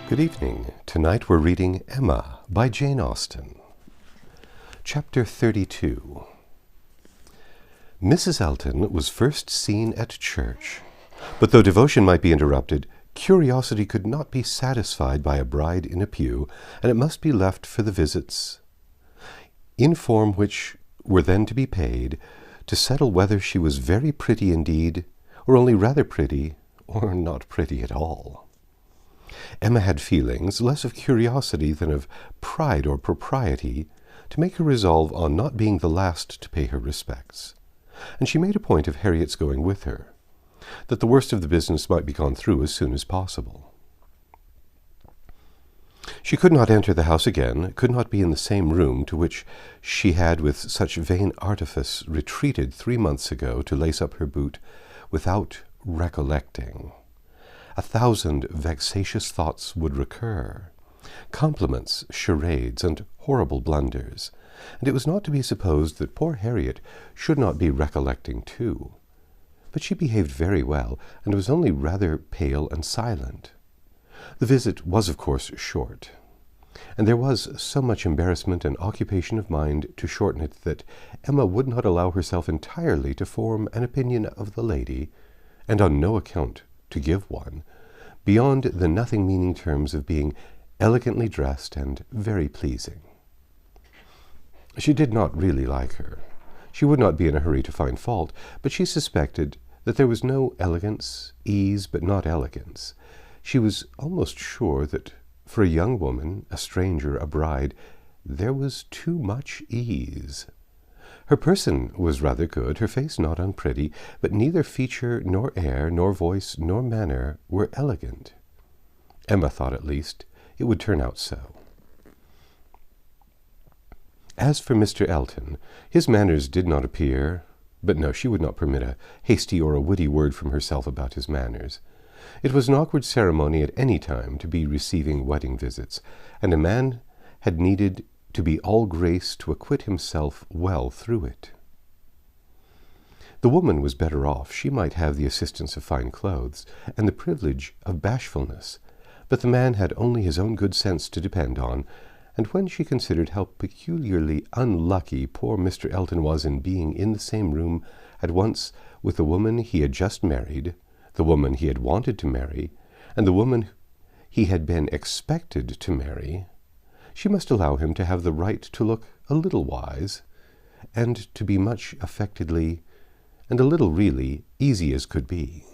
Good evening. Tonight we're reading Emma by Jane Austen. Chapter 32. Mrs. Elton was first seen at church, but though devotion might be interrupted, curiosity could not be satisfied by a bride in a pew, and it must be left for the visits, in form which were then to be paid, to settle whether she was very pretty indeed, or only rather pretty, or not pretty at all. Emma had feelings, less of curiosity than of pride or propriety, to make her resolve on not being the last to pay her respects, and she made a point of Harriet's going with her, that the worst of the business might be gone through as soon as possible. She could not enter the house again, could not be in the same room to which she had with such vain artifice retreated 3 months ago to lace up her boot, without recollecting. 1,000 vexatious thoughts would recur, compliments, charades, and horrible blunders, and it was not to be supposed that poor Harriet should not be recollecting too. But she behaved very well, and was only rather pale and silent. The visit was, of course, short, and there was so much embarrassment and occupation of mind to shorten it that Emma would not allow herself entirely to form an opinion of the lady, and on no account to give one, beyond the nothing-meaning terms of being elegantly dressed and very pleasing. She did not really like her. She would not be in a hurry to find fault, but she suspected that there was no elegance, ease, but not elegance. She was almost sure that for a young woman, a stranger, a bride, there was too much ease. Her person was rather good, her face not unpretty, but neither feature, nor air, nor voice, nor manner were elegant. Emma thought, at least, it would turn out so. As for Mr. Elton, his manners did not appear, but no, she would not permit a hasty or a witty word from herself about his manners. It was an awkward ceremony at any time to be receiving wedding visits, and a man had needed to be all grace to acquit himself well through it. The woman was better off. She might have the assistance of fine clothes, and the privilege of bashfulness, but the man had only his own good sense to depend on, and when she considered how peculiarly unlucky poor Mr. Elton was in being in the same room at once with the woman he had just married, the woman he had wanted to marry, and the woman he had been expected to marry, she must allow him to have the right to look a little wise, and to be much affectedly, and a little really, easy as could be.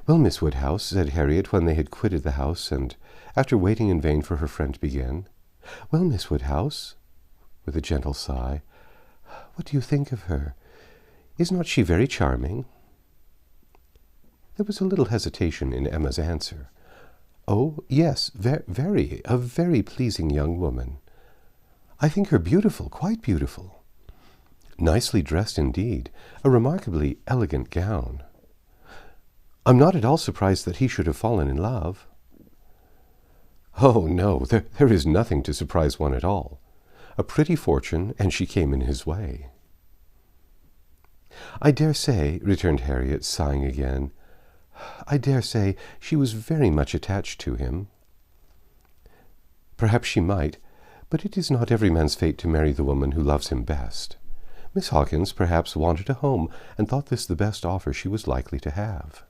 "Well, Miss Woodhouse," said Harriet, when they had quitted the house, and after waiting in vain for her friend to begin, "Well, Miss Woodhouse," with a gentle sigh, "what do you think of her? Is not she very charming?" There was a little hesitation in Emma's answer. "Oh, yes, very, a very pleasing young woman. I think her beautiful, quite beautiful. Nicely dressed indeed, a remarkably elegant gown. I'm not at all surprised that he should have fallen in love." "Oh, no, there is nothing to surprise one at all. A pretty fortune, and she came in his way." "I dare say," returned Harriet, sighing again, "I dare say she was very much attached to him." "Perhaps she might, but it is not every man's fate to marry the woman who loves him best. Miss Hawkins perhaps wanted a home, and thought this the best offer she was likely to have."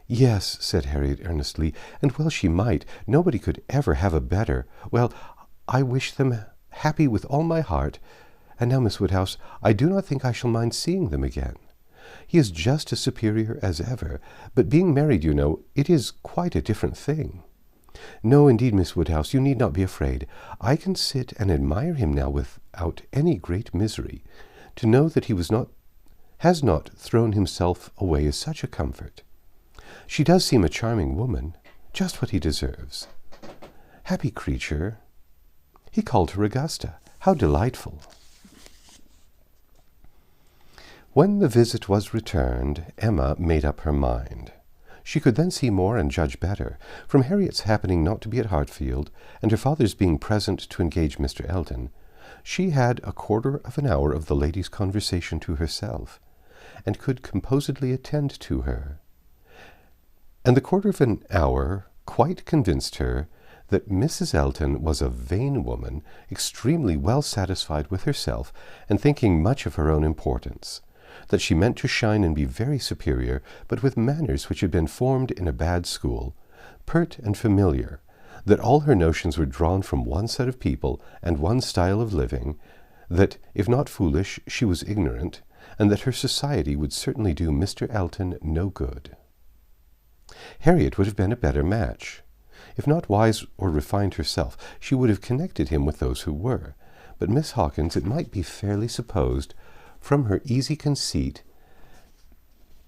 "Yes," said Harriet earnestly, "and well she might. Nobody could ever have a better. Well, I wish them happy with all my heart. And now, Miss Woodhouse, I do not think I shall mind seeing them again. He is just as superior as ever, but being married, you know, it is quite a different thing. No, indeed, Miss Woodhouse, you need not be afraid. I can sit and admire him now without any great misery. To know that he has not thrown himself away is such a comfort. She does seem a charming woman, just what he deserves. Happy creature. He called her Augusta. How delightful." When the visit was returned, Emma made up her mind. She could then see more and judge better. From Harriet's happening not to be at Hartfield, and her father's being present to engage Mr. Elton, she had a quarter of an hour of the lady's conversation to herself, and could composedly attend to her. And the quarter of an hour quite convinced her that Mrs. Elton was a vain woman, extremely well satisfied with herself, and thinking much of her own importance, that she meant to shine and be very superior, but with manners which had been formed in a bad school, pert and familiar, that all her notions were drawn from one set of people and one style of living, that, if not foolish, she was ignorant, and that her society would certainly do Mr. Elton no good. Harriet would have been a better match. If not wise or refined herself, she would have connected him with those who were. But Miss Hawkins, it might be fairly supposed, from her easy conceit,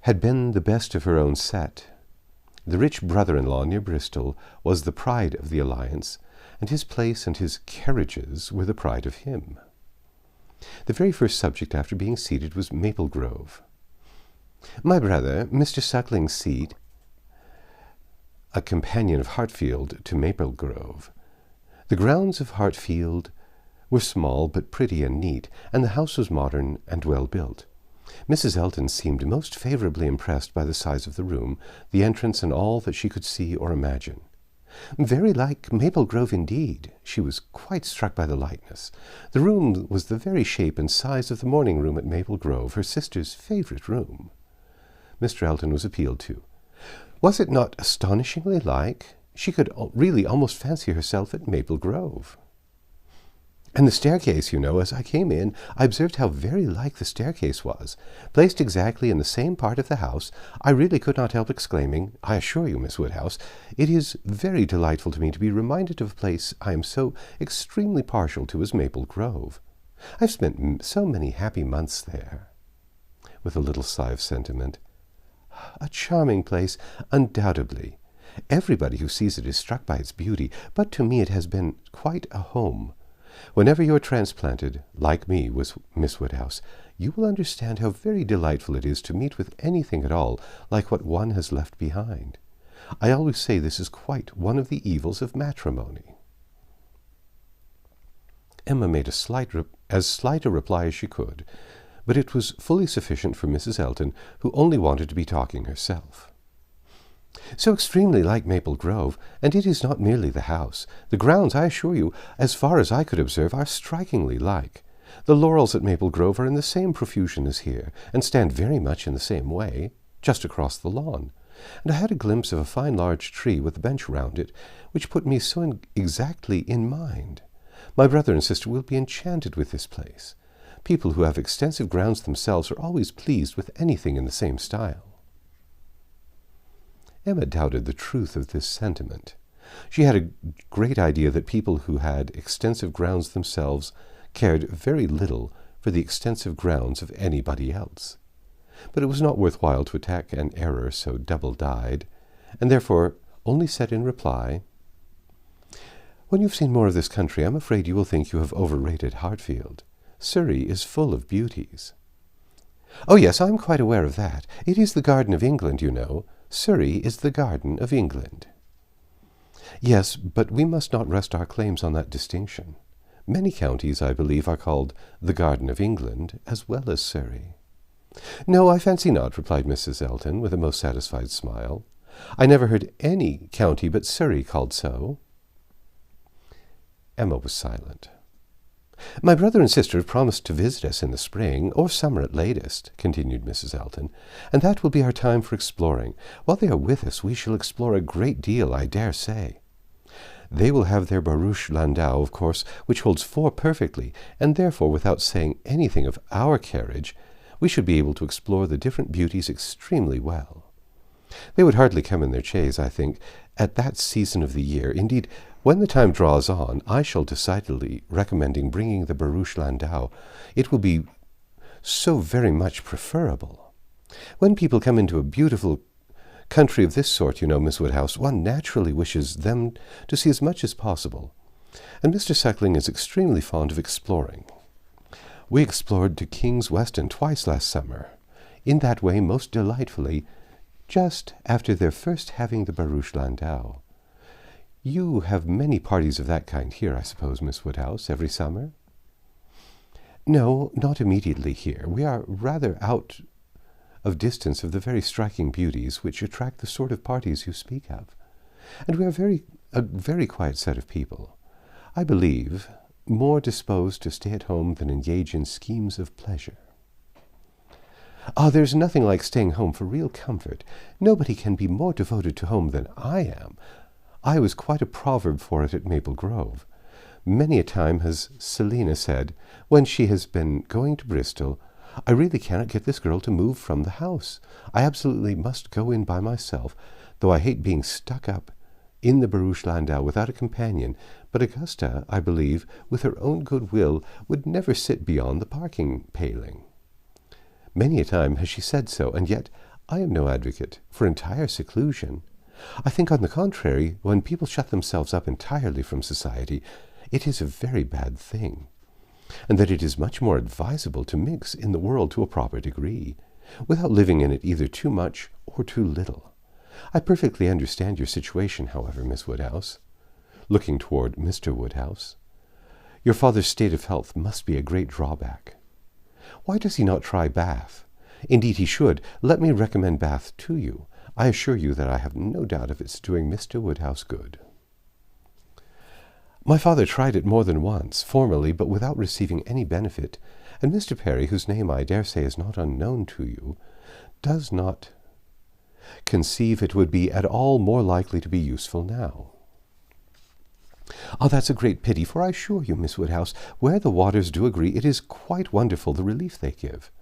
had been the best of her own set. The rich brother-in-law near Bristol was the pride of the alliance, and his place and his carriages were the pride of him. The very first subject after being seated was Maple Grove. My brother, Mr. Suckling's seat, a companion of Hartfield to Maple Grove. The grounds of Hartfield were small but pretty and neat, and the house was modern and well built. Mrs. Elton seemed most favourably impressed by the size of the room, the entrance, and all that she could see or imagine. Very like Maple Grove indeed. She was quite struck by the likeness. The room was the very shape and size of the morning room at Maple Grove, her sister's favourite room. Mr. Elton was appealed to. Was it not astonishingly like? She could really almost fancy herself at Maple Grove. And the staircase, you know, as I came in, I observed how very like the staircase was. Placed exactly in the same part of the house, I really could not help exclaiming, I assure you, Miss Woodhouse, it is very delightful to me to be reminded of a place I am so extremely partial to as Maple Grove. I've spent so many happy months there. With a little sigh of sentiment. A charming place, undoubtedly. Everybody who sees it is struck by its beauty, but to me it has been quite a home. Whenever you are transplanted, like me, with Miss Woodhouse, you will understand how very delightful it is to meet with anything at all like what one has left behind. I always say this is quite one of the evils of matrimony. Emma made as slight a reply as she could, but it was fully sufficient for Mrs. Elton, who only wanted to be talking herself. So extremely like Maple Grove, and it is not merely the house. The grounds, I assure you, as far as I could observe, are strikingly like. The laurels at Maple Grove are in the same profusion as here, and stand very much in the same way, just across the lawn. And I had a glimpse of a fine large tree with a bench round it, which put me so exactly in mind. My brother and sister will be enchanted with this place. People who have extensive grounds themselves are always pleased with anything in the same style. Emma doubted the truth of this sentiment. She had a great idea that people who had extensive grounds themselves cared very little for the extensive grounds of anybody else. But it was not worth while to attack an error so double-dyed, and therefore only said in reply, "When you've seen more of this country, I'm afraid you will think you have overrated Hartfield. Surrey is full of beauties." "Oh, yes, I'm quite aware of that. It is the garden of England, you know. Surrey is the garden of England." "Yes, but we must not rest our claims on that distinction. Many counties, I believe, are called the garden of England, as well as Surrey." "No, I fancy not," replied Mrs. Elton, with a most satisfied smile. "I never heard any county but Surrey called so." Emma was silent. "My brother and sister have promised to visit us in the spring, or summer at latest," continued Mrs. Elton, "and that will be our time for exploring. While they are with us, we shall explore a great deal, I dare say. They will have their barouche landau, of course, which holds 4 perfectly, and therefore, without saying anything of our carriage, we should be able to explore the different beauties extremely well. They would hardly come in their chaise, I think, at that season of the year. Indeed, when the time draws on, I shall decidedly recommending bringing the barouche landau. It will be so very much preferable. When people come into a beautiful country of this sort, you know, Miss Woodhouse, one naturally wishes them to see as much as possible. And Mr. Suckling is extremely fond of exploring. We explored to King's Weston twice last summer, in that way most delightfully, just after their first having the barouche landau. You have many parties of that kind here, I suppose, Miss Woodhouse, every summer?" "No, not immediately here. We are rather out of distance of the very striking beauties which attract the sort of parties you speak of. and we are a very quiet set of people. I believe more disposed to stay at home than engage in schemes of pleasure. Ah, there's nothing like staying home for real comfort. Nobody can be more devoted to home than I am. I was quite a proverb for it at Maple Grove. Many a time has Selina said, when she has been going to Bristol, I really cannot get this girl to move from the house. I absolutely must go in by myself, though I hate being stuck up in the barouche landau without a companion. But Augusta, I believe, with her own good will, would never sit beyond the parking paling. Many a time has she said so, and yet I am no advocate for entire seclusion. I think, on the contrary, when people shut themselves up entirely from society, it is a very bad thing, and that it is much more advisable to mix in the world to a proper degree, without living in it either too much or too little. I perfectly understand your situation, however, Miss Woodhouse," looking toward Mr. Woodhouse. "Your father's state of health must be a great drawback. Why does he not try Bath? Indeed, he should. Let me recommend Bath to you. I assure you that I have no doubt of its doing Mr. Woodhouse good." "My father tried it more than once, formerly, but without receiving any benefit, and Mr. Perry, whose name I dare say is not unknown to you, does not conceive it would be at all more likely to be useful now." "Ah, that's a great pity, for I assure you, Miss Woodhouse, where the waters do agree, it is quite wonderful the relief they give.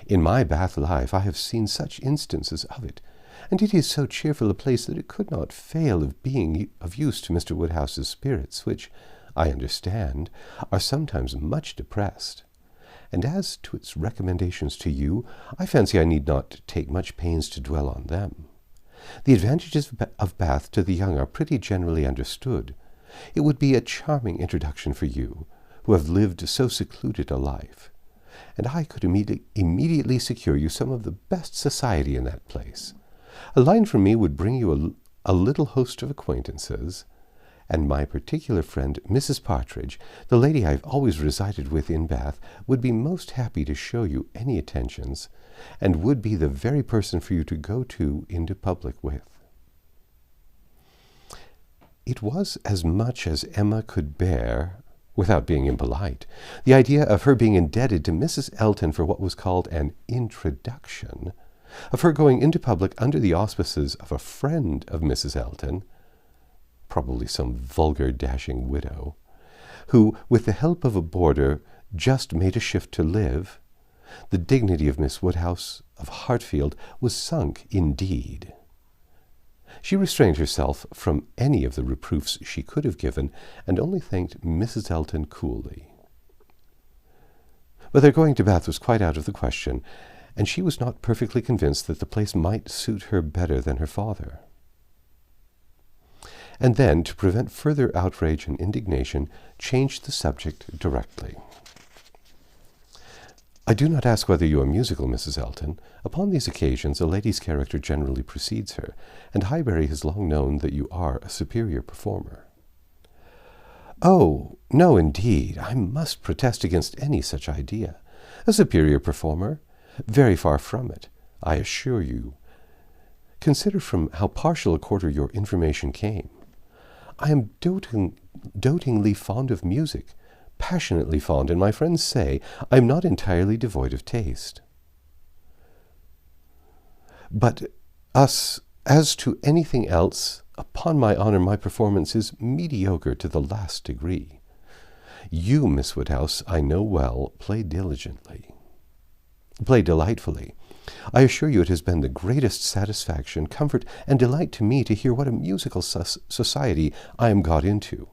In my Bath life I have seen such instances of it, and it is so cheerful a place that it could not fail of being of use to Mr. Woodhouse's spirits, which, I understand, are sometimes much depressed. And as to its recommendations to you, I fancy I need not take much pains to dwell on them. The advantages of Bath to the young are pretty generally understood. It would be a charming introduction for you, who have lived so secluded a life, and I could immediately secure you some of the best society in that place. A line from me would bring you a little host of acquaintances, and my particular friend, Mrs. Partridge, the lady I have always resided with in Bath, would be most happy to show you any attentions, and would be the very person for you to go into public with." It was as much as Emma could bear, without being impolite, the idea of her being indebted to Mrs. Elton for what was called an introduction, of her going into public under the auspices of a friend of Mrs. Elton, probably some vulgar, dashing widow, who, with the help of a boarder, just made a shift to live. The dignity of Miss Woodhouse of Hartfield was sunk indeed. She restrained herself from any of the reproofs she could have given, and only thanked Mrs. Elton coolly. But their going to Bath was quite out of the question, and she was not perfectly convinced that the place might suit her better than her father. And then, to prevent further outrage and indignation, changed the subject directly. "I do not ask whether you are musical, Mrs. Elton. Upon these occasions a lady's character generally precedes her, and Highbury has long known that you are a superior performer." "Oh, no, indeed. I must protest against any such idea. A superior performer? Very far from it, I assure you. Consider from how partial a quarter your information came. I am dotingly fond of music, passionately fond, and my friends say I am not entirely devoid of taste. But as to anything else, upon my honor, my performance is mediocre to the last degree. You, Miss Woodhouse, I know well, play delightfully. I assure you it has been the greatest satisfaction, comfort, and delight to me to hear what a musical society I am got into.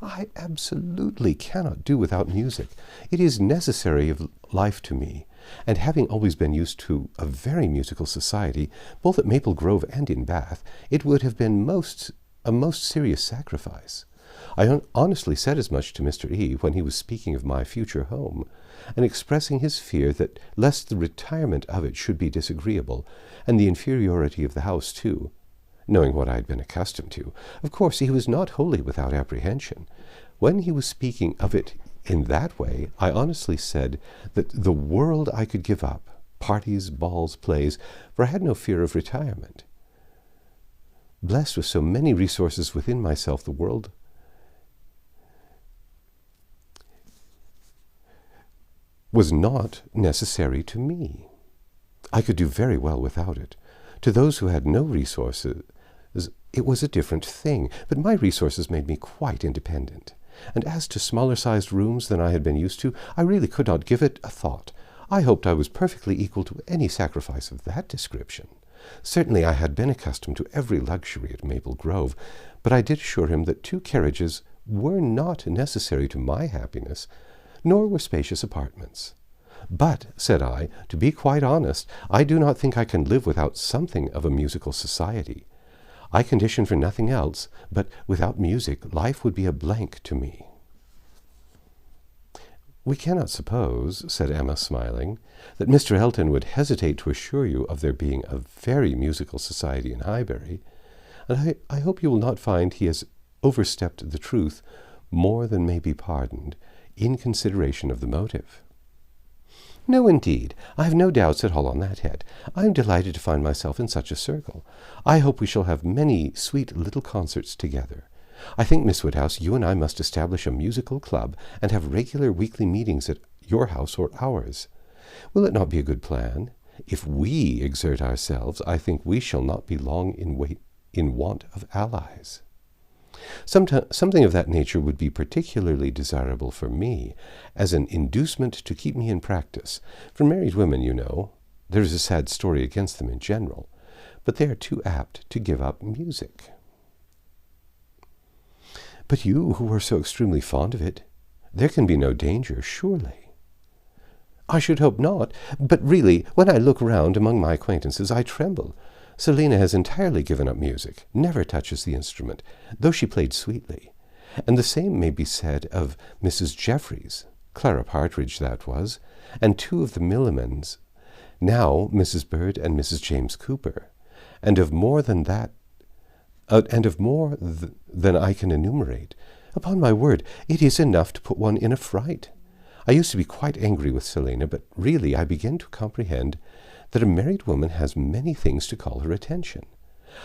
I absolutely cannot do without music. It is necessary of life to me, and having always been used to a very musical society, both at Maple Grove and in Bath, it would have been a most serious sacrifice. I honestly said as much to Mr. E. when he was speaking of my future home, and expressing his fear that lest the retirement of it should be disagreeable, and the inferiority of the house too, knowing what I had been accustomed to. Of course, he was not wholly without apprehension. When he was speaking of it in that way, I honestly said that the world I could give up, parties, balls, plays, for I had no fear of retirement. blessed with so many resources within myself, the world was not necessary to me. I could do very well without it. To those who had no resources, it was a different thing, but my resources made me quite independent. And as to smaller-sized rooms than I had been used to, I really could not give it a thought. I hoped I was perfectly equal to any sacrifice of that description. Certainly I had been accustomed to every luxury at Maple Grove, but I did assure him that 2 carriages were not necessary to my happiness, nor were spacious apartments. But, said I, to be quite honest, I do not think I can live without something of a musical society. I condition for nothing else, but without music life would be a blank to me. We cannot suppose, said Emma, smiling, that Mr. Elton would hesitate to assure you of there being a very musical society in Highbury, and I hope you will not find he has overstepped the truth more than may be pardoned, in consideration of the motive. No, indeed, I have no doubts at all on that head. I am delighted to find myself in such a circle. I hope we shall have many sweet little concerts together. I think, Miss Woodhouse, you and I must establish a musical club and have regular weekly meetings at your house or ours. Will it not be a good plan? If we exert ourselves, I think we shall not be long in want of allies. Something of that nature would be particularly desirable for me, as an inducement to keep me in practice. For married women, you know, there is a sad story against them in general, but they are too apt to give up music. But you, who are so extremely fond of it, there can be no danger, surely. I should hope not, but really, when I look round among my acquaintances, I tremble. Selina has entirely given up music, never touches the instrument, though she played sweetly. And the same may be said of Mrs. Jeffreys, Clara Partridge that was, and 2 of the Millimans, now Mrs. Bird and Mrs. James Cooper, and of more than that, than I can enumerate. Upon my word, it is enough to put one in a fright. I used to be quite angry with Selina, but really I begin to comprehend that a married woman has many things to call her attention.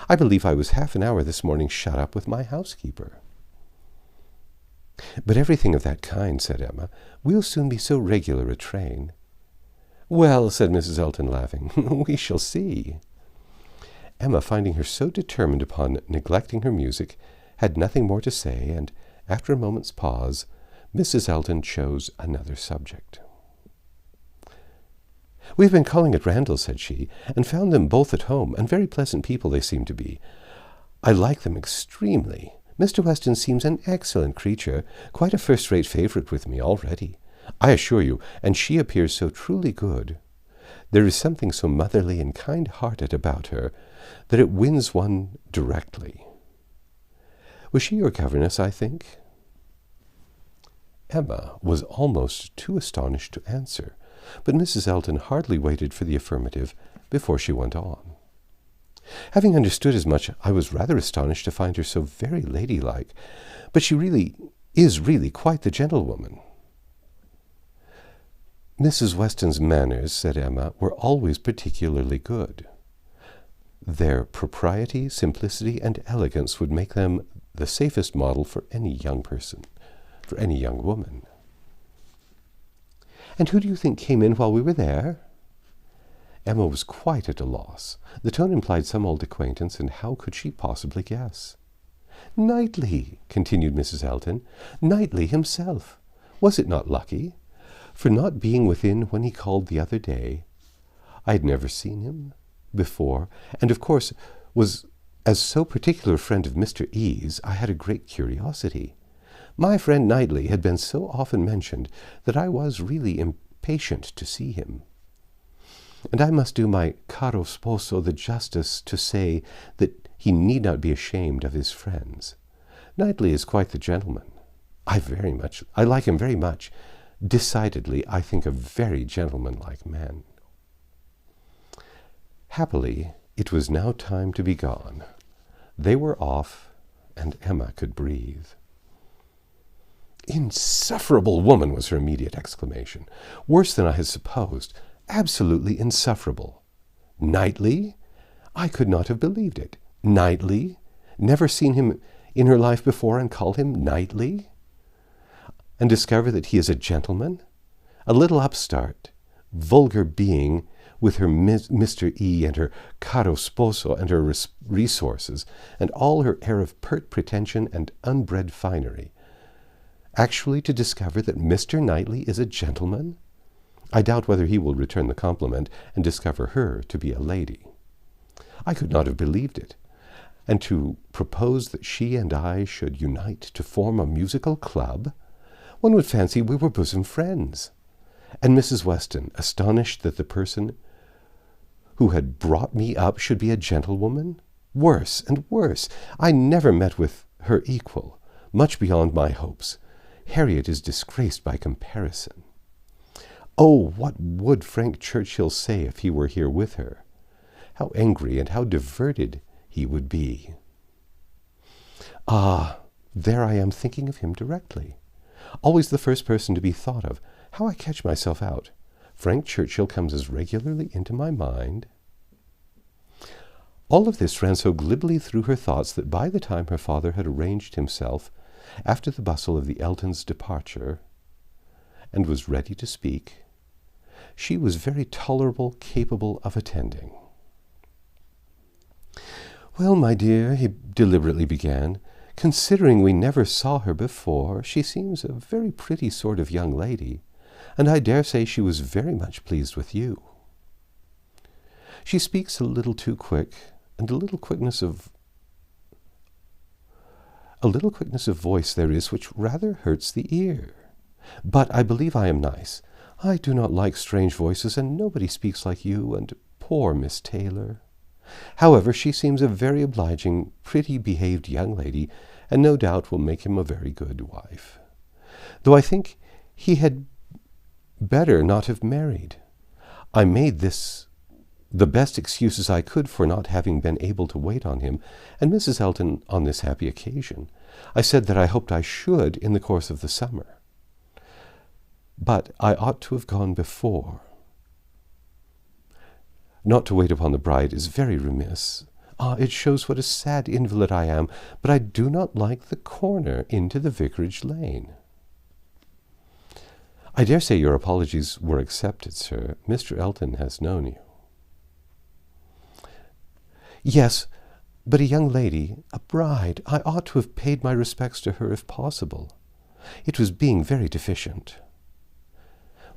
I believe I was half an hour this morning shut up with my housekeeper. But everything of that kind, said Emma, will soon be so regular a train. Well, said Mrs. Elton, laughing, we shall see. Emma, finding her so determined upon neglecting her music, had nothing more to say, and after a moment's pause, Mrs. Elton chose another subject. We have been calling at Randalls, said she, and found them both at home, and very pleasant people they seem to be. I like them extremely. Mr. Weston seems an excellent creature, quite a first-rate favourite with me already, I assure you, and she appears so truly good. There is something so motherly and kind-hearted about her that it wins one directly. Was she your governess, I think? Emma was almost too astonished to answer, but Mrs. Elton hardly waited for the affirmative before she went on. Having understood as much, I was rather astonished to find her so very ladylike, but she is really quite the gentlewoman. Mrs. Weston's manners, said Emma, were always particularly good. Their propriety, simplicity, and elegance would make them the safest model for any young person, for any young woman. And who do you think came in while we were there? Emma was quite at a loss. The tone implied some old acquaintance, and how could she possibly guess? Knightley, continued Mrs. Elton. Knightley himself. Was it not lucky? For not being within when he called the other day. I had never seen him before, and of course was as so particular a friend of Mr. E.'s, I had a great curiosity. My friend Knightley had been so often mentioned that I was really impatient to see him. And I must do my caro sposo the justice to say that he need not be ashamed of his friends. Knightley is quite the gentleman. I like him very much. Decidedly, I think a very gentlemanlike man. Happily, it was now time to be gone. They were off, and Emma could breathe. Insufferable woman, was her immediate exclamation. Worse than I had supposed. Absolutely insufferable. Knightley? I could not have believed it. Knightley? never seen him in her life before, and call him Knightley? And discover that he is a gentleman? A little upstart, vulgar being with her Mr. E and her caro sposo and her resources and all her air of pert pretension and unbred finery. Actually to discover that Mr. Knightley is a gentleman? I doubt whether he will return the compliment and discover her to be a lady. I could not have believed it. And to propose that she and I should unite to form a musical club? One would fancy we were bosom friends. And Mrs. Weston, astonished that the person who had brought me up should be a gentlewoman? Worse and worse. I never met with her equal, much beyond my hopes. Harriet is disgraced by comparison. Oh, what would Frank Churchill say if he were here with her? How angry and how diverted he would be. Ah, there I am thinking of him directly. Always the first person to be thought of. How I catch myself out. Frank Churchill comes as regularly into my mind. All of this ran so glibly through her thoughts that by the time her father had arranged himself, after the bustle of the Eltons' departure, and was ready to speak, she was very tolerable, capable of attending. "Well, my dear," he deliberately began, "considering we never saw her before, she seems a very pretty sort of young lady, and I dare say she was very much pleased with you. She speaks a little too quick, and a little quickness of voice there is which rather hurts the ear. But I believe I am nice. I do not like strange voices, and nobody speaks like you, and poor Miss Taylor. However, she seems a very obliging, pretty-behaved young lady, and no doubt will make him a very good wife. Though I think he had better not have married. I made this the best excuses I could for not having been able to wait on him, and Mrs. Elton on this happy occasion. I said that I hoped I should in the course of the summer. But I ought to have gone before. Not to wait upon the bride is very remiss. It shows what a sad invalid I am, but I do not like the corner into the vicarage lane." "I dare say your apologies were accepted, sir. Mr. Elton has known you." "Yes, but a young lady, a bride, I ought to have paid my respects to her if possible. It was being very deficient."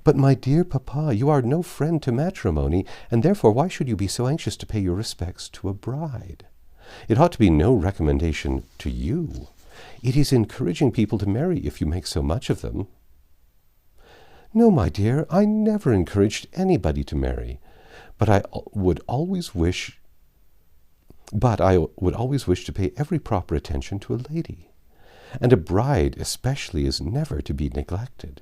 "But, my dear papa, you are no friend to matrimony, and therefore why should you be so anxious to pay your respects to a bride? It ought to be no recommendation to you. It is encouraging people to marry if you make so much of them." "No, my dear, I never encouraged anybody to marry, but I would always wish to pay every proper attention to a lady, and a bride especially is never to be neglected.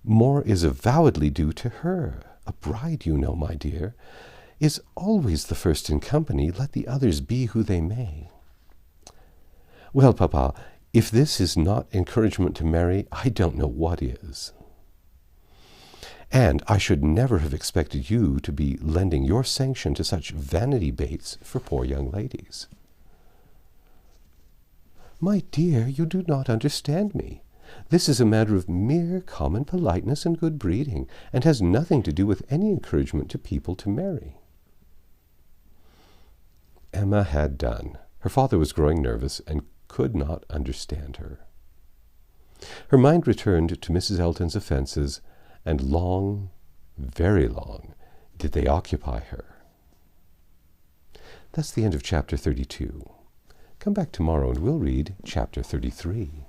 More is avowedly due to her. A bride, you know, my dear, is always the first in company, let the others be who they may." "Well, papa, if this is not encouragement to marry, I don't know what is. And I should never have expected you to be lending your sanction to such vanity baits for poor young ladies." "My dear, you do not understand me. This is a matter of mere common politeness and good breeding, and has nothing to do with any encouragement to people to marry." Emma had done. Her father was growing nervous and could not understand her. Her mind returned to Mrs. Elton's offences, and long, very long, did they occupy her. That's the end of chapter 32. Come back tomorrow and we'll read chapter 33.